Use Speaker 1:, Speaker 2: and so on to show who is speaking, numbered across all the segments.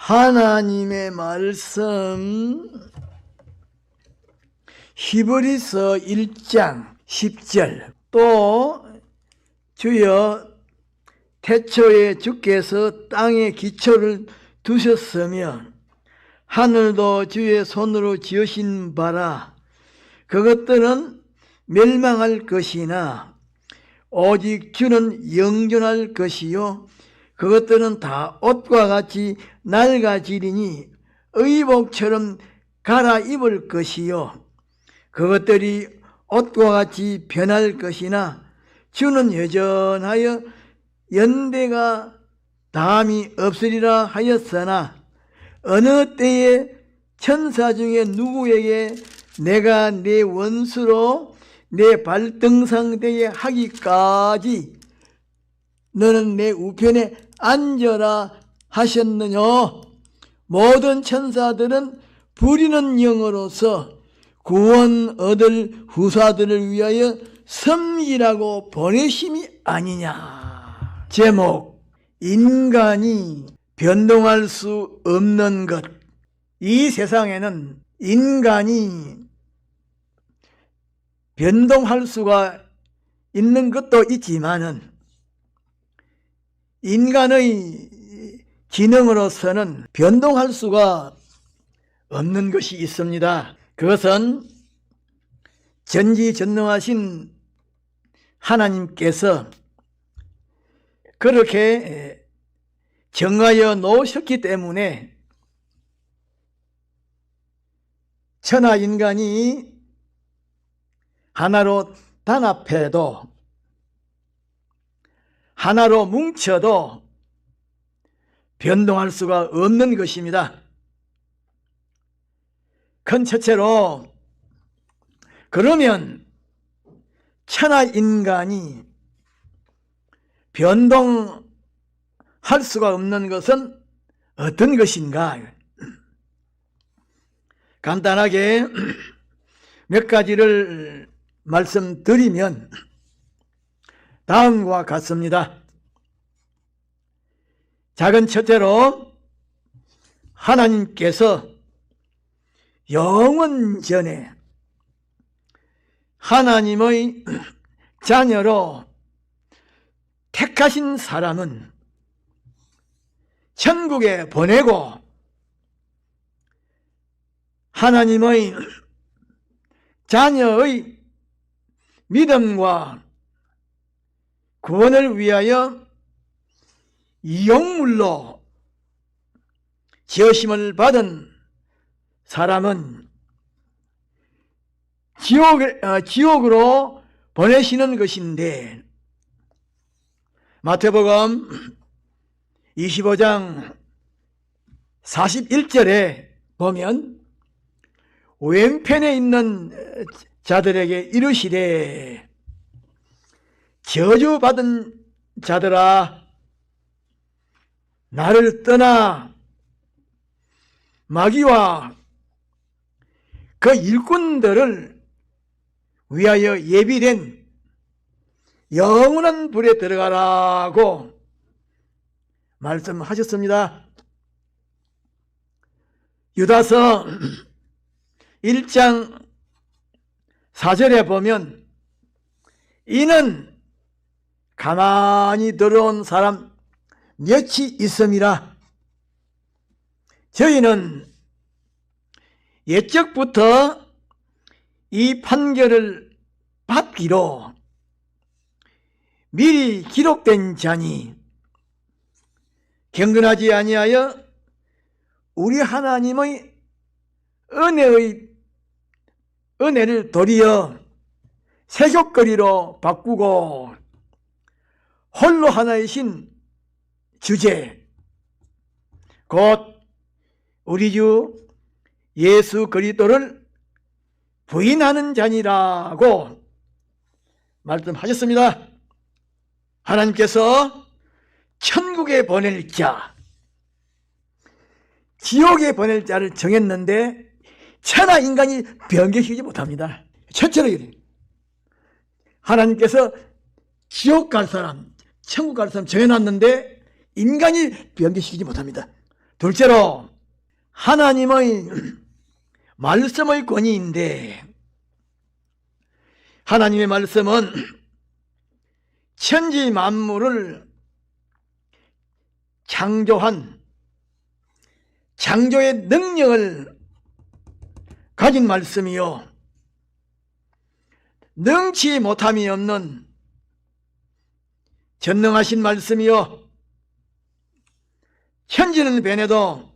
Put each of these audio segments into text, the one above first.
Speaker 1: 하나님의 말씀 히브리서 1장 10절 또 주여 태초에 주께서 땅에 기초를 두셨으며 하늘도 주의 손으로 지으신 바라 그것들은 멸망할 것이나 오직 주는 영존할 것이요 그것들은 다 옷과 같이 낡아지리니 의복처럼 갈아입을 것이요 그것들이 옷과 같이 변할 것이나 주는 여전하여 연대가 다함이 없으리라 하였으나 어느 때에 천사 중에 누구에게 내가 내 원수로 내 발등상 되게 하기까지 너는 내 우편에 앉아라 하셨느냐. 모든 천사들은 부리는 영으로서 구원 얻을 후사들을 위하여 섬기라고 보내심이 아니냐. 제목 인간이 변동할 수 없는 것. 이 세상에는 인간이 변동할 수가 있는 것도 있지만은 인간의 기능으로서는 변동할 수가 없는 것이 있습니다. 그것은 전지전능하신 하나님께서 그렇게 정하여 놓으셨기 때문에 천하 인간이 하나로 단합해도 하나로 뭉쳐도 변동할 수가 없는 것입니다. 큰 첫째로 그러면 천하 인간이 변동할 수가 없는 것은 어떤 것인가? 간단하게 몇 가지를 말씀드리면 다음과 같습니다. 작은 첫째로 하나님께서 영원 전에 하나님의 자녀로 택하신 사람은 천국에 보내고 하나님의 자녀의 믿음과 구원을 위하여 이용물로 지으심을 받은 사람은 지옥으로 보내시는 것인데 마태복음 25장 41절에 보면 왼편에 있는 자들에게 이르시되 저주받은 자들아 나를 떠나 마귀와 그 일꾼들을 위하여 예비된 영원한 불에 들어가라고 말씀하셨습니다. 유다서 1장 4절에 보면 이는 가만히 들어온 사람 몇이 있음이라. 저희는 옛적부터 이 판결을 받기로 미리 기록된 자니 경건하지 아니하여 우리 하나님의 은혜를 도리어 세속거리로 바꾸고 홀로 하나이신 주제 곧 우리 주 예수 그리스도를 부인하는 자니라고 말씀하셨습니다. 하나님께서 천국에 보낼 자, 지옥에 보낼 자를 정했는데 천하 인간이 변개시키지 못합니다. 첫째로 이래요. 하나님께서 지옥 갈 사람, 천국 갈 사람 정해놨는데 인간이 변개시키지 못합니다. 둘째로 하나님의 말씀의 권위인데, 하나님의 말씀은 천지 만물을 창조한 창조의 능력을 가진 말씀이요, 능치 못함이 없는 전능하신 말씀이요, 천지는 변해도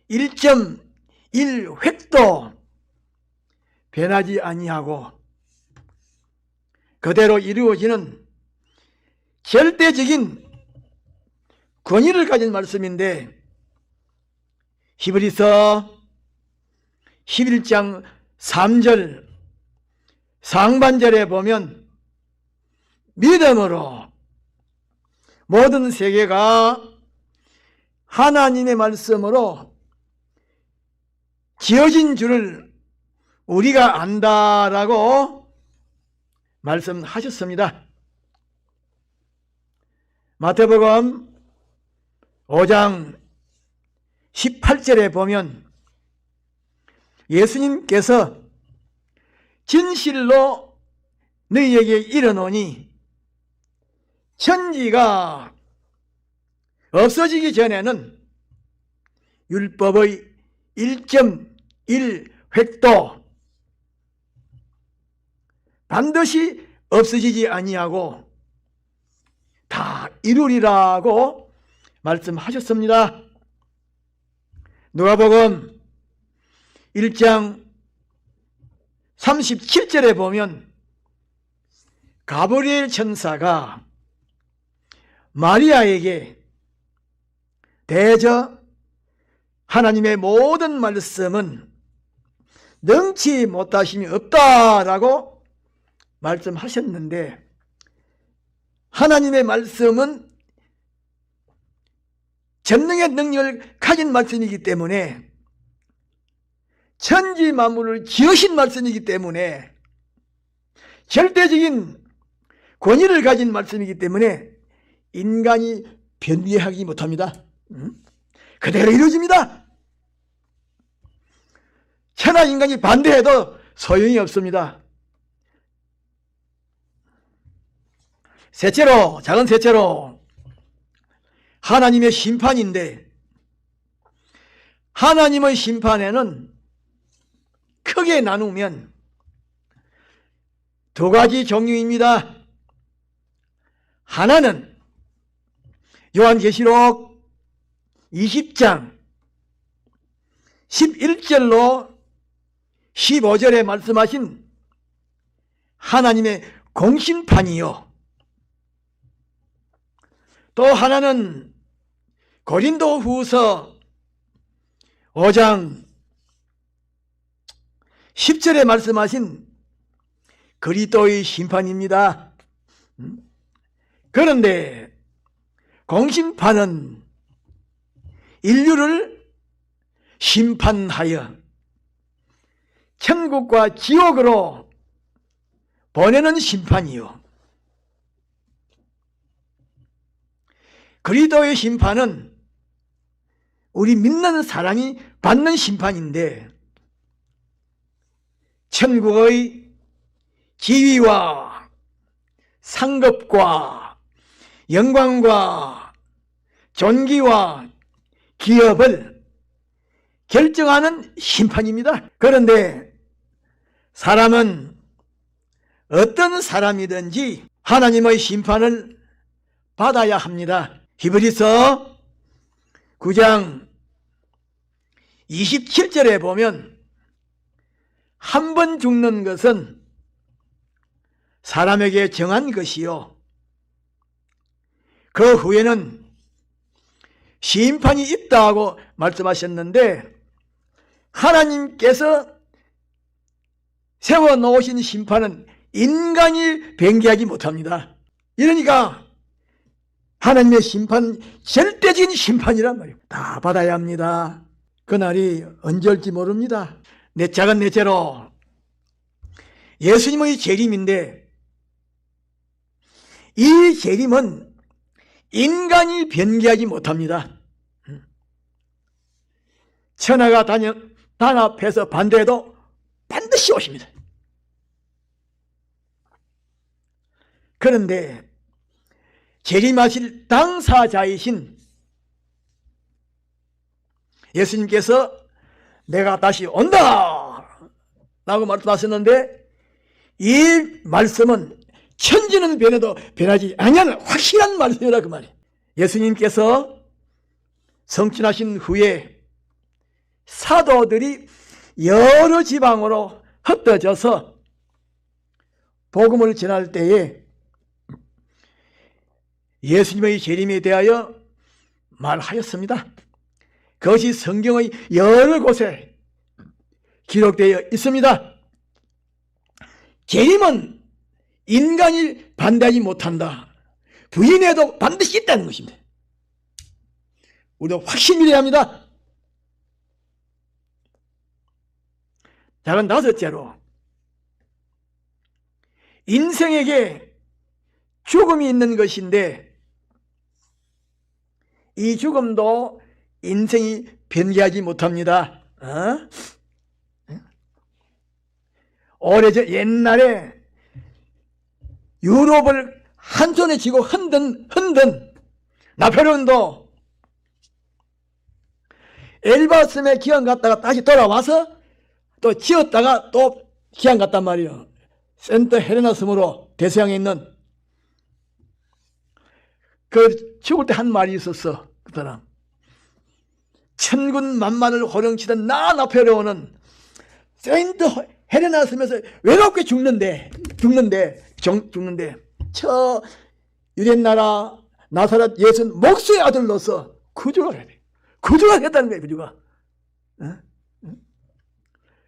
Speaker 1: 1.1획도 변하지 아니하고 그대로 이루어지는 절대적인 권위를 가진 말씀인데, 히브리서 11장 3절 상반절에 보면 믿음으로 모든 세계가 하나님의 말씀으로 지어진 줄을 우리가 안다라고 말씀하셨습니다. 마태복음 5장 18절에 보면 예수님께서 진실로 너희에게 이르노니 천지가 없어지기 전에는 율법의 1.1획도 반드시 없어지지 아니하고 다 이루리라고 말씀하셨습니다. 누가복음 1장 37절에 보면 가브리엘 천사가 마리아에게 대저 하나님의 모든 말씀은 능치 못하심이 없다라고 말씀하셨는데, 하나님의 말씀은 전능의 능력을 가진 말씀이기 때문에, 천지 만물을 지으신 말씀이기 때문에, 절대적인 권위를 가진 말씀이기 때문에 인간이 변비하기 못합니다. 그대로 이루어집니다. 천하 인간이 반대해도 소용이 없습니다. 셋째로, 작은 셋째로 하나님의 심판인데, 하나님의 심판에는 크게 나누면 두 가지 종류입니다. 하나는 요한계시록 20장 11절로 15절에 말씀하신 하나님의 공심판이요, 또 하나는 고린도후서 5장 10절에 말씀하신 그리스도의 심판입니다. 그런데 공심판은 인류를 심판하여 천국과 지옥으로 보내는 심판이요, 그리스도의 심판은 우리 믿는 사람이 받는 심판인데, 천국의 지위와 상급과 영광과 존귀와 기업을 결정하는 심판입니다. 그런데 사람은 어떤 사람이든지 하나님의 심판을 받아야 합니다. 히브리서 9장 27절에 보면 한 번 죽는 것은 사람에게 정한 것이요, 그 후에는 심판이 있다고 말씀하셨는데, 하나님께서 세워놓으신 심판은 인간이 변개하지 못합니다. 이러니까 하나님의 심판, 절대적인 심판이란 말이에요. 다 받아야 합니다. 그날이 언제 올지 모릅니다. 작은 넷째로 예수님의 재림인데, 이 재림은 인간이 변개하지 못합니다. 천하가 단합해서 반대해도 반드시 오십니다. 그런데 재림하실 당사자이신 예수님께서 내가 다시 온다 라고 말씀하셨는데, 이 말씀은 천지는 변해도 변하지 아니하는 확실한 말씀이라 그 말이에요. 예수님께서 성취하신 후에 사도들이 여러 지방으로 흩어져서 복음을 전할 때에 예수님의 재림에 대하여 말하였습니다. 그것이 성경의 여러 곳에 기록되어 있습니다. 재림은 인간이 반대하지 못한다. 부인해도 반드시 있다는 것입니다. 우리도 확신을 해야 합니다. 자, 그럼 다섯째로, 인생에게 죽음이 있는 것인데 이 죽음도 인생이 변개하지 못합니다. 오래전 옛날에 유럽을 한 손에 쥐고 흔든 나폴레옹도 엘바스에 기한 갔다가 다시 돌아와서 또 지었다가 또 기한 갔단 말이에요. 센터 헬레나 섬으로 대서양에 있는. 그 죽을 때 한 말이 있었어. 그 사람. 천군 만마를 호령치던 나폴레옹은 센터 헬레나 섬에서 외롭게 죽는데 저 유대나라 나사렛 예수는 목수의 아들로서 구주가 해야 돼. 구주가 했다는 거예요. 구주가.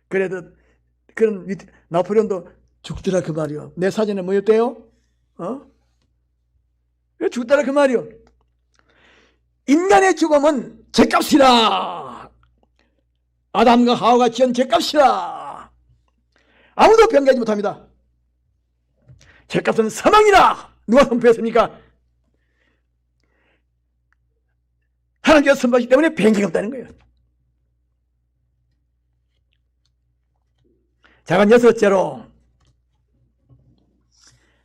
Speaker 1: 그래도 그런 나폴레옹도 죽더라 그 말이요. 내 사전에 뭐였대요? 죽더라 그 말이요. 인간의 죽음은 죗값이라. 아담과 하와가 지은 죗값이라. 아무도 변개하지 못합니다. 죗값은 사망이라. 누가 선포했습니까? 하나님께서 선포하시기 때문에 변개가 없다는 거예요. 자, 그럼 여섯째로,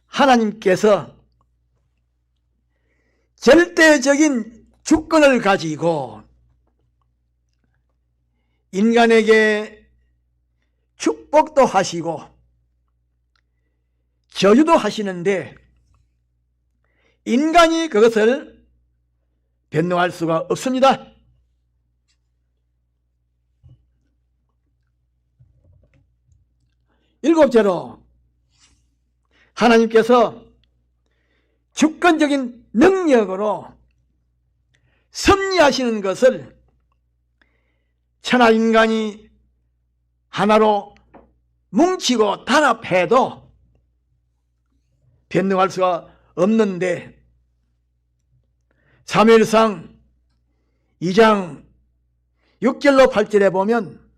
Speaker 1: 하나님께서 절대적인 주권을 가지고 인간에게 축복도 하시고 저주도 하시는데 인간이 그것을 변동할 수가 없습니다. 일곱째로, 하나님께서 주권적인 능력으로 섭리하시는 것을 천하 인간이 하나로 뭉치고 단합해도 변동할 수가 없는데, 사무엘상 2장 6절로 8절에 보면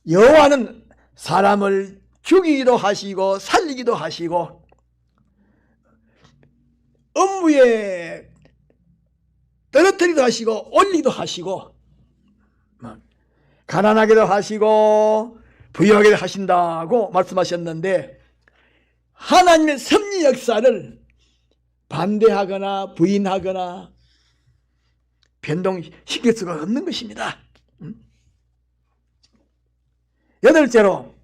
Speaker 1: 여호와는 사람을 죽이기도 하시고 살리기도 하시고 업무에 떨어뜨리기도 하시고 올리기도 하시고 가난하게도 하시고 부유하게도 하신다고 말씀하셨는데, 하나님의 섭리 역사를 반대하거나 부인하거나 변동시킬 수가 없는 것입니다. 여덟째로,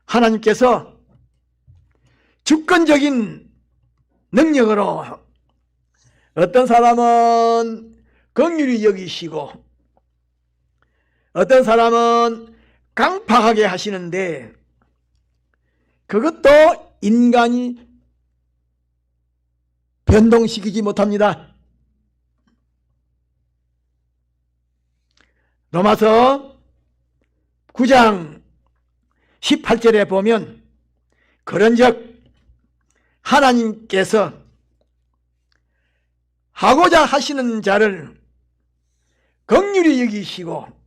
Speaker 1: 하나님께서 주권적인 능력으로 어떤 사람은 긍휼히 여기시고 어떤 사람은 강팍하게 하시는데 그것도 인간이 변동시키지 못합니다. 로마서 9장 18절에 보면 그런즉 하나님께서 하고자 하시는 자를 긍휼히 여기시고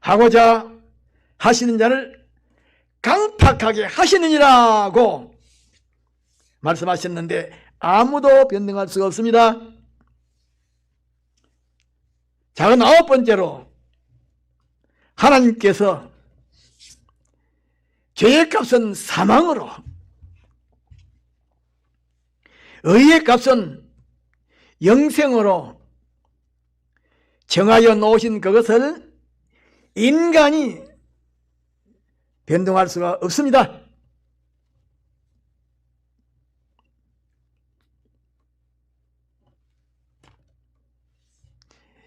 Speaker 1: 하고자 하시는 자를 강팍하게 하시느니라고 말씀하셨는데 아무도 변동할 수가 없습니다. 작은 아홉 번째로 하나님께서 죄의 값은 사망으로, 의의 값은 영생으로 정하여 놓으신 그것을 인간이 변동할 수가 없습니다.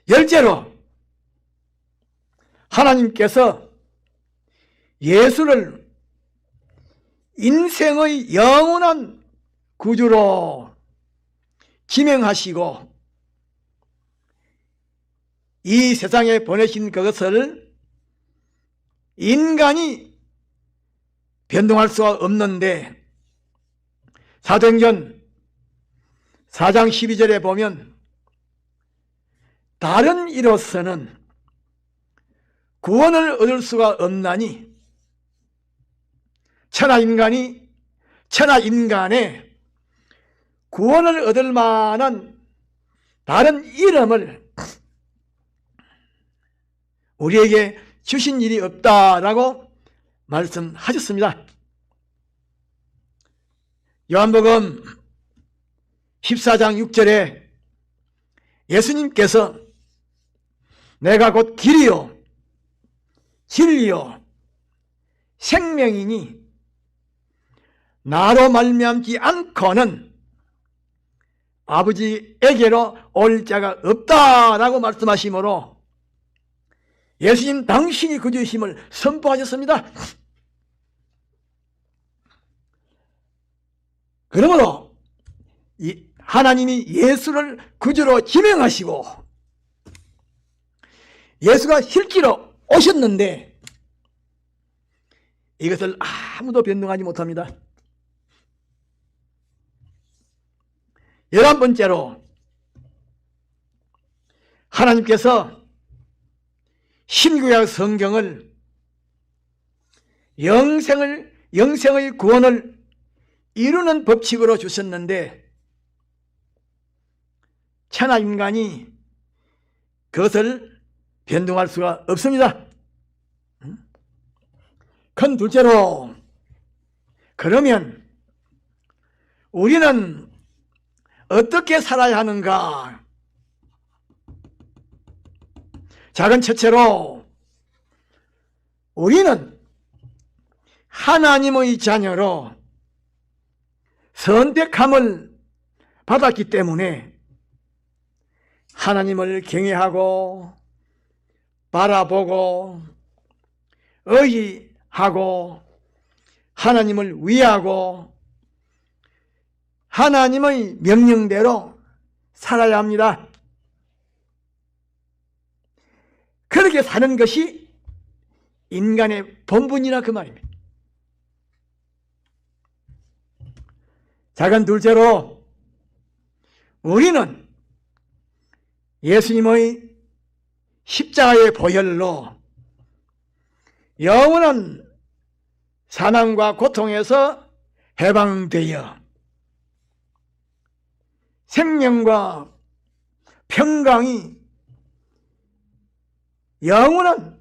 Speaker 1: 열째로 하나님께서 예수를 인생의 영원한 구주로 지명하시고 이 세상에 보내신 그것을 인간이 변동할 수가 없는데, 사도행전 4장 12절에 보면 다른 이로서는 구원을 얻을 수가 없나니 천하인간의 구원을 얻을 만한 다른 이름을 우리에게 주신 일이 없다라고 말씀하셨습니다. 요한복음 14장 6절에 예수님께서 내가 곧 길이요 진리요 생명이니 나로 말미암지 않고는 아버지에게로 올 자가 없다라고 말씀하시므로 예수님 당신이 구주이심을 선포하셨습니다. 그러므로 하나님이 예수를 구주로 지명하시고 예수가 실제로 오셨는데 이것을 아무도 변동하지 못합니다. 11번째로 하나님께서 신구약 성경을 영생의 구원을 이루는 법칙으로 주셨는데 천하인간이 그것을 변동할 수가 없습니다. 큰 둘째로, 그러면 우리는 어떻게 살아야 하는가? 작은 첫째로 우리는 하나님의 자녀로 선택함을 받았기 때문에 하나님을 경외하고 바라보고 의지하고 하나님을 위하고 하나님의 명령대로 살아야 합니다. 그렇게 사는 것이 인간의 본분이라 그 말입니다. 작은 둘째로 우리는 예수님의 십자가의 보혈로 영원한 사망과 고통에서 해방되어 생명과 평강이 영원한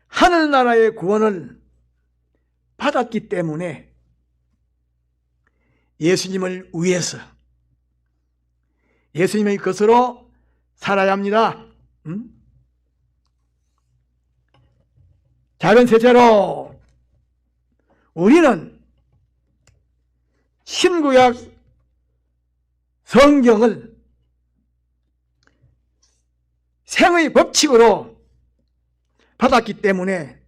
Speaker 1: 하늘나라의 구원을 받았기 때문에 예수님을 위해서 예수님의 것으로 살아야 합니다. 작은 셋째로 우리는 신구약 성경을 생의 법칙으로 받았기 때문에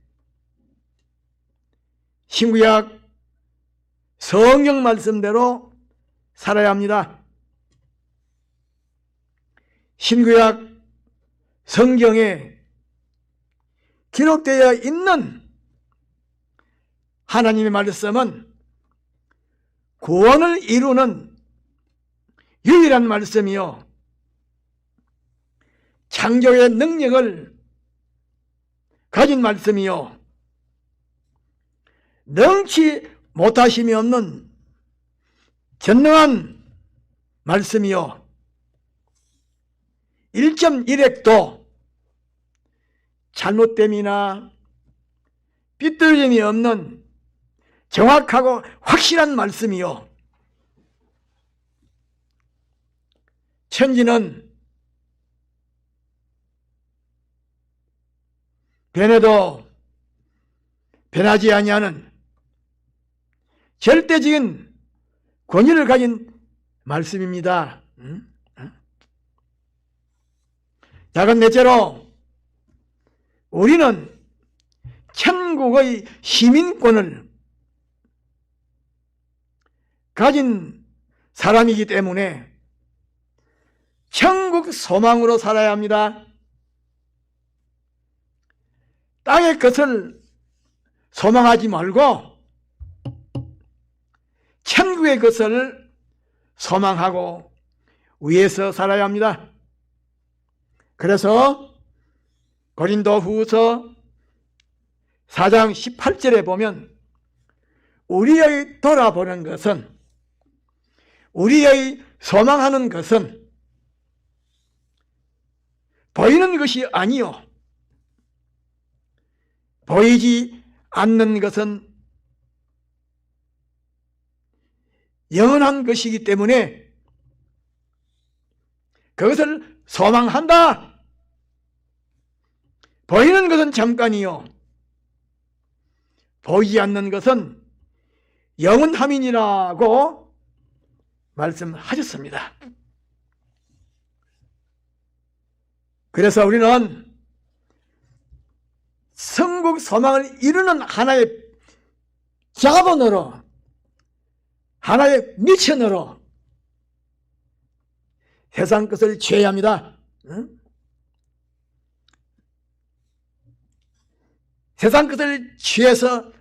Speaker 1: 신구약 성경 말씀대로 살아야 합니다. 신구약 성경에 기록되어 있는 하나님의 말씀은 구원을 이루는 유일한 말씀이요 창조의 능력을 가진 말씀이요 능치 못하심이 없는 전능한 말씀이요 1.1핵도 잘못됨이나 삐뚤림이 없는 정확하고 확실한 말씀이요. 천지는 변해도 변하지 아니하는 절대적인 권위를 가진 말씀입니다. 작은 넷째로 우리는 천국의 시민권을 가진 사람이기 때문에 천국 소망으로 살아야 합니다. 땅의 것을 소망하지 말고 천국의 것을 소망하고 위에서 살아야 합니다. 그래서 고린도후서 4장 18절에 보면 우리의 돌아보는 것은, 우리의 소망하는 것은 보이는 것이 아니요 보이지 않는 것은 영원한 것이기 때문에 그것을 소망한다. 보이는 것은 잠깐이요 보이지 않는 것은 영원함이니라고 말씀하셨습니다. 그래서 우리는 천국 소망을 이루는 하나의 자본으로, 하나의 미션으로 세상 것을 취해야 합니다. 세상 것을 취해서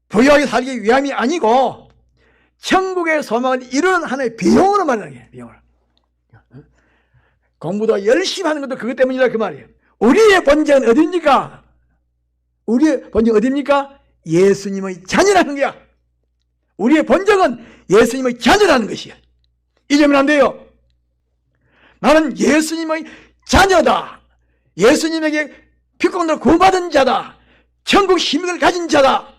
Speaker 1: 부유하게 살기 위함이 아니고 천국의 소망을 이루는 하나의 비용으로 말하는 거예요. 비용으로. 공부도 열심히 하는 것도 그것 때문이라 그 말이에요. 우리의 본질은 어디입니까? 우리의 본질은 어디입니까? 예수님의 자녀라는 거야. 우리의 본질은 예수님의 자녀라는 것이야. 잊으면 안 돼요. 나는 예수님의 자녀다. 예수님에게 피권으로 구원받은 자다. 천국 시민을 가진 자다.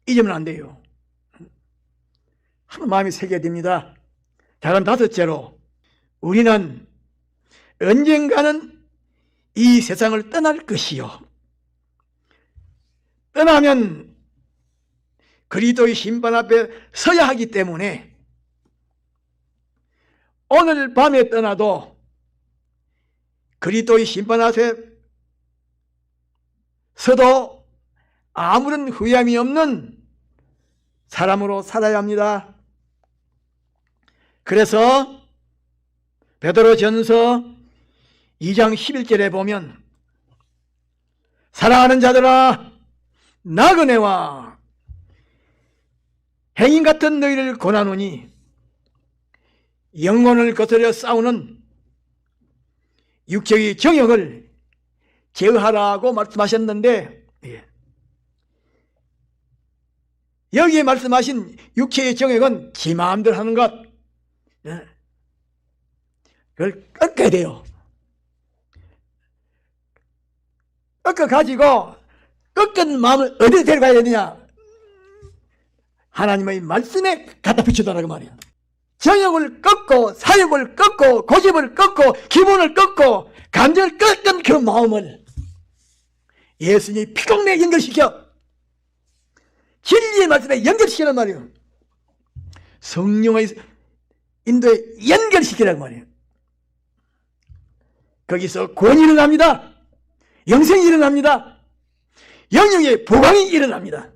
Speaker 1: 잊으면 안 돼요. 한 마음이 새겨야 됩니다. 다른 다섯째로 우리는 언젠가는 이 세상을 떠날 것이요 떠나면 그리스도의 심판 앞에 서야 하기 때문에 오늘 밤에 떠나도 그리스도의 심판 앞에 서도 아무런 후회함이 없는 사람으로 살아야 합니다. 그래서 베드로전서 2장 11절에 보면 사랑하는 자들아 나그네와 행인 같은 너희를 권하노니 영혼을 거스려 싸우는 육체의 정욕을 제어하라고 말씀하셨는데 여기에 말씀하신 육체의 정욕은 지 마음대로 하는 것, 그걸 꺾어야 돼요. 꺾어가지고 꺾은 마음을 어디에 데려가야 되느냐? 하나님의 말씀에 갖다 비춰달라고 말이야. 정욕을 꺾고 사욕을 꺾고 고집을 꺾고 기분을 꺾고 감정을 꺾은 그 마음을 예수님이 피공내에 연결시켜 진리의 말씀에 연결시키란 말이에요. 성령의 인도에 연결시키란 말이에요. 거기서 구원이 일어납니다. 영생이 일어납니다. 영역의 보강이 일어납니다.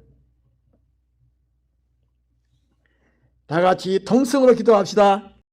Speaker 1: 다 같이 통성으로 기도합시다.